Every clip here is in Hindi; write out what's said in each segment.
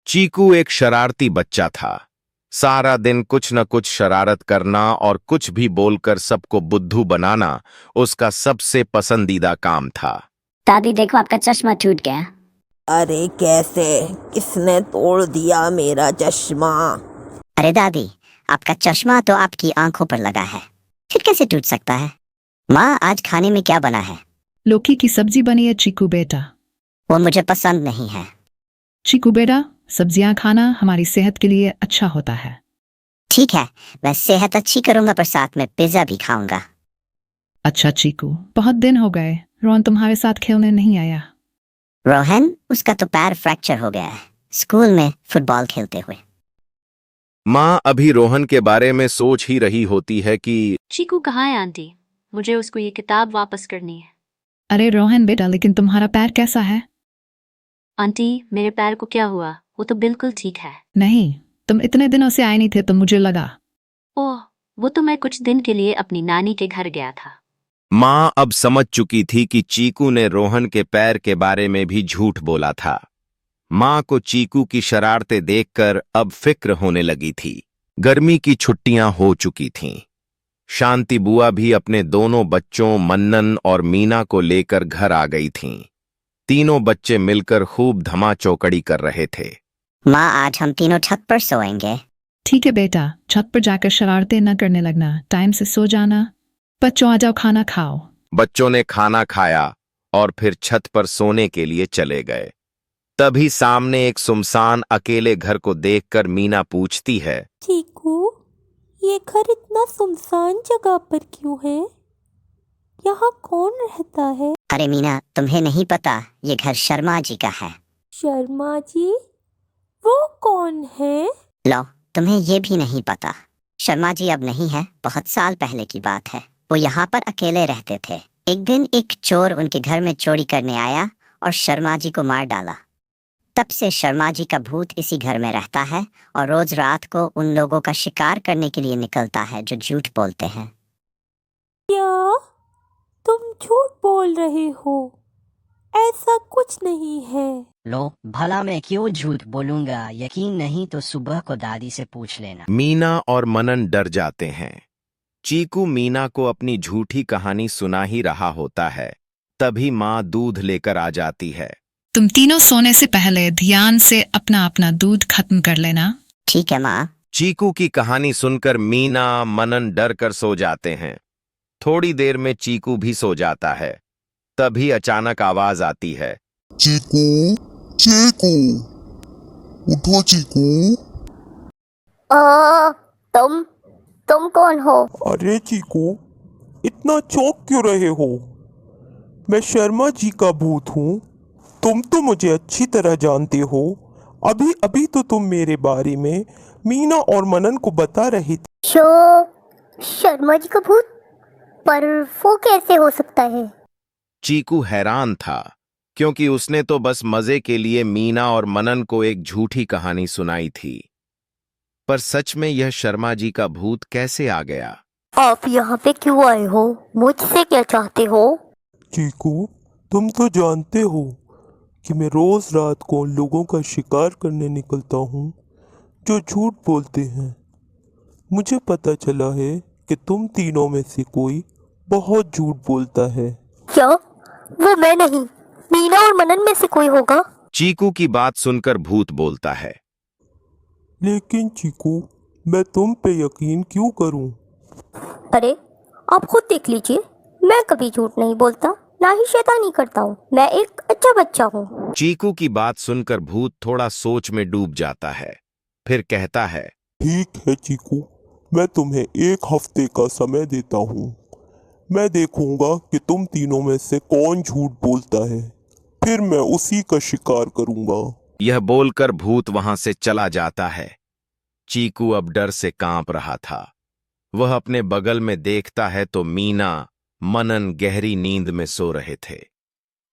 चीकू एक शरारती बच्चा था। सारा दिन कुछ न कुछ शरारत करना और कुछ भी बोलकर सबको बुद्धू बनाना उसका सबसे पसंदीदा काम था। दादी देखो, आपका चश्मा टूट गया। अरे कैसे? किसने तोड़ दिया मेरा चश्मा? अरे दादी, आपका चश्मा तो आपकी आंखों पर लगा है, फिर कैसे टूट सकता है? माँ, आज खाने में क्या बना है? लौकी की सब्जी बनी है चीकू बेटा। वो मुझे पसंद नहीं है। चीकू बेटा, सब्जियां खाना हमारी सेहत के लिए अच्छा होता है। ठीक है, मैं सेहत अच्छी करूंगा पर साथ में पिज्जा भी खाऊंगा। अच्छा चीकू, बहुत दिन हो गए रोहन तुम्हारे साथ खेलने नहीं आया। रोहन, उसका तो पैर फ्रैक्चर हो गया है स्कूल में फुटबॉल खेलते हुए। माँ अभी रोहन के बारे में सोच ही रही होती है कि चीकू कहाँ है आंटी? मुझे उसको ये किताब वापस करनी है। अरे रोहन बेटा, लेकिन तुम्हारा पैर कैसा है? आंटी, मेरे पैर को क्या हुआ? वो तो बिल्कुल ठीक है। नहीं, तुम इतने दिनों से आए नहीं थे तो मुझे लगा। ओह, वो तो मैं कुछ दिन के लिए अपनी नानी के घर गया था। माँ अब समझ चुकी थी कि चीकू ने रोहन के पैर के बारे में भी झूठ बोला था। माँ को चीकू की शरारतें देखकर अब फिक्र होने लगी थी। गर्मी की छुट्टियां हो चुकी थीं। शांति बुआ भी अपने दोनों बच्चों मन्नन और मीना को लेकर घर आ गई थीं। तीनों बच्चे मिलकर खूब धमा चौकड़ी कर रहे थे। माँ, आज हम तीनों छत पर सोएंगे। ठीक है बेटा, छत पर जाकर शरारतें न करने लगना, टाइम से सो जाना। बच्चों आ जाओ, खाना खाओ। बच्चों ने खाना खाया और फिर छत पर सोने के लिए चले गए। तभी सामने एक सुनसान अकेले घर को देखकर मीना पूछती है, चीकू, ये घर इतना सुनसान जगह पर क्यों है? यहाँ कौन रहता है? अरे मीना, तुम्हें नहीं पता, ये घर शर्मा जी का है। शर्मा जी? वो कौन है? लो, तुम्हें ये भी नहीं पता। शर्मा जी अब नहीं है, बहुत साल पहले की बात है। वो यहाँ पर अकेले रहते थे। एक दिन एक चोर उनके घर में चोरी करने आया और शर्मा जी को मार डाला। तब से शर्मा जी का भूत इसी घर में रहता है और रोज रात को उन लोगों का शिकार करने के लिए निकलता है जो झूठ बोलते हैं। क्या तुम झूठ बोल रहे हो? ऐसा कुछ नहीं है। लो, भला मैं क्यों झूठ बोलूंगा? यकीन नहीं तो सुबह को दादी से पूछ लेना। मीना और मनन डर जाते हैं। चीकू मीना को अपनी झूठी कहानी सुना ही रहा होता है। तभी माँ दूध लेकर आ जाती है। तुम तीनों सोने से पहले ध्यान से अपना अपना दूध खत्म कर लेना। ठीक है माँ। चीकू की कहानी सुनकर मीना मनन डर कर सो जाते हैं। थोड़ी देर में चीकू भी सो जाता है। तभी अचानक आवाज आती है, चीकू, चीकू, उठो चीकू। तुम कौन हो? अरे चीकू, इतना चौंक क्यों रहे हो? मैं शर्मा जी का भूत हूँ। तुम तो मुझे अच्छी तरह जानते हो। अभी अभी तो तुम मेरे बारे में मीना और मनन को बता रही थी। शर्मा जी का भूत? पर वो कैसे हो सकता है? चीकू हैरान था क्योंकि उसने तो बस मजे के लिए मीना और मनन को एक झूठी कहानी सुनाई थी। पर सच में यह शर्मा जी का भूत कैसे आ गया? आप यहाँ पे क्यों आए हो? मुझसे क्या चाहते हो? चीकू, तुम तो जानते हो कि मैं रोज रात को उन लोगों का शिकार करने निकलता हूँ जो झूठ बोलते हैं। मुझे पता चला है कि तुम तीनों में से कोई बहुत झूठ बोलता है। क्या? वो मैं नहीं, मीना और मनन में से कोई होगा। चीकू की बात सुनकर भूत बोलता है, लेकिन चीकू, मैं तुम पे यकीन क्यों करूं? अरे, आप खुद देख लीजिए, मैं कभी झूठ नहीं बोलता, ना ही शैतानी करता हूँ। मैं एक अच्छा बच्चा हूँ। चीकू की बात सुनकर भूत थोड़ा सोच में डूब जाता है। फिर कहता है, ठीक है चीकू, मैं तुम्हें एक हफ्ते का समय देता हूँ। मैं देखूंगा कि तुम तीनों में से कौन झूठ बोलता है, फिर मैं उसी का शिकार करूंगा। यह बोलकर भूत वहां से चला जाता है। चीकू अब डर से कांप रहा था। वह अपने बगल में देखता है तो मीना मनन गहरी नींद में सो रहे थे।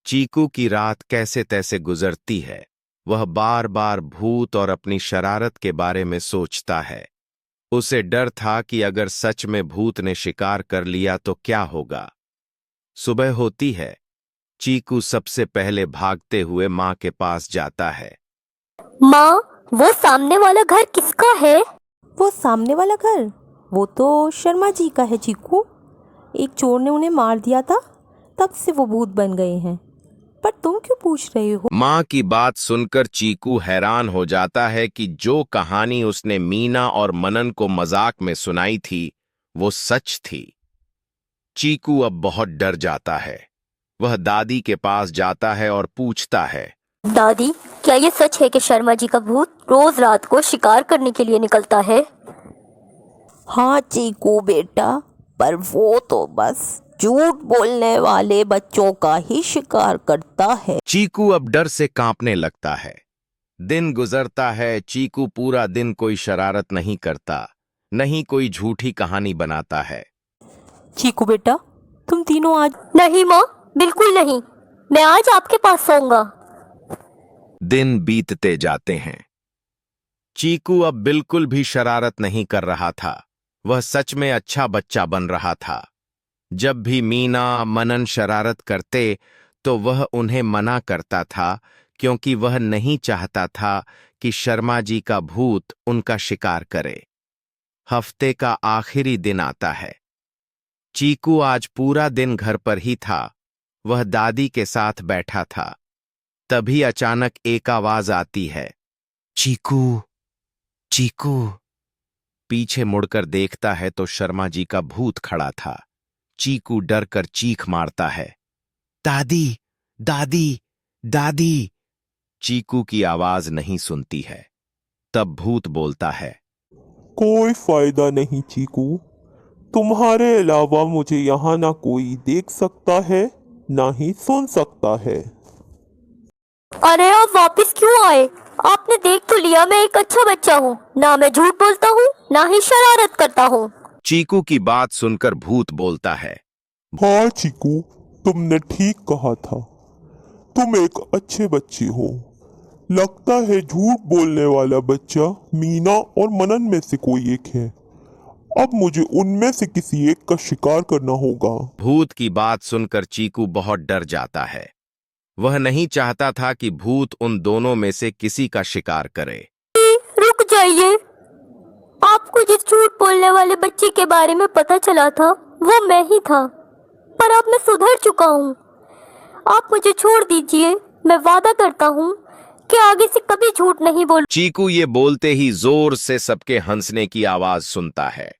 चीकू की रात कैसे तैसे गुजरती है। वह बार बार भूत और अपनी शरारत के बारे में सोचता है। उसे डर था कि अगर सच में भूत ने शिकार कर लिया तो क्या होगा। सुबह होती है। चीकू सबसे पहले भागते हुए माँ के पास जाता है। माँ, वो सामने वाला घर किसका है? वो सामने वाला घर वो तो शर्मा जी का है चीकू। एक चोर ने उन्हें मार दिया था, तब से वो भूत बन गए हैं। पर तुम क्यों पूछ रहे हो? माँ की बात सुनकर चीकू हैरान हो जाता है कि जो कहानी उसने मीना और मनन को मजाक में सुनाई थी वो सच थी। चीकू अब बहुत डर जाता है। वह दादी के पास जाता है और पूछता है, दादी, क्या ये सच है कि शर्मा जी का भूत रोज रात को शिकार करने के लिए निकलता है? हाँ चीकू बेटा, पर वो तो बस झूठ बोलने वाले बच्चों का ही शिकार करता है। चीकू अब डर से कांपने लगता है। दिन गुजरता है। चीकू पूरा दिन कोई शरारत नहीं करता, नहीं कोई झूठी कहानी बनाता है। चीकू बेटा, तुम तीनों आज... नहीं माँ, बिल्कुल नहीं। मैं आज आपके पास सोऊंगा। दिन बीतते जाते हैं। चीकू अब बिल्कुल भी शरारत नहीं कर रहा था। वह सच में अच्छा बच्चा बन रहा था। जब भी मीना मनन शरारत करते तो वह उन्हें मना करता था, क्योंकि वह नहीं चाहता था कि शर्मा जी का भूत उनका शिकार करे। हफ्ते का आखिरी दिन आता है। चीकू आज पूरा दिन घर पर ही था। वह दादी के साथ बैठा था। तभी अचानक एक आवाज आती है, चीकू, चीकू। पीछे मुड़कर देखता है तो शर्मा जी का भूत खड़ा था। चीकू डर कर चीख मारता है, दादी, दादी, दादी। चीकू की आवाज नहीं सुनती है। तब भूत बोलता है, कोई फायदा नहीं चीकू, तुम्हारे अलावा मुझे यहाँ ना कोई देख सकता है ना ही सुन सकता है। अरे आप वापस क्यों आए? आपने देख तो लिया मैं एक अच्छा बच्चा हूँ। ना मैं झूठ बोलता हूँ ना ही शरारत करता हूँ। चीकू की बात सुनकर भूत बोलता है, हाँ चीकू, तुमने ठीक कहा था। तुम एक अच्छे बच्चे हो। लगता है झूठ बोलने वाला बच्चा मीना और मनन में से कोई एक है। अब मुझे उनमें से किसी एक का शिकार करना होगा। भूत की बात सुनकर चीकू बहुत डर जाता है। वह नहीं चाहता था कि भूत उन दोनों में से किसी का शिकार करे। रुक जाइए। आपको जिस झूठ बोलने वाले बच्चे के बारे में पता चला था वो मैं ही था, पर अब मैं सुधर चुका हूँ। आप मुझे छोड़ दीजिए। मैं वादा करता हूँ कि आगे से कभी झूठ नहीं बोलूं। चीकू ये बोलते ही जोर से सबके हंसने की आवाज सुनता है।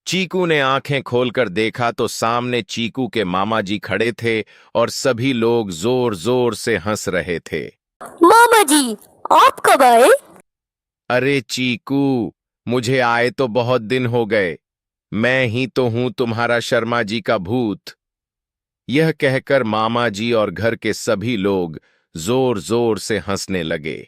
चीकू ने आंखें खोलकर देखा तो सामने चीकू के मामा जी खड़े थे और सभी लोग जोर जोर से हंस रहे थे। मामा जी, आप कब आए? अरे चीकू, मुझे आए तो बहुत दिन हो गए। मैं ही तो हूं तुम्हारा शर्मा जी का भूत। यह कहकर मामा जी और घर के सभी लोग जोर जोर से हंसने लगे।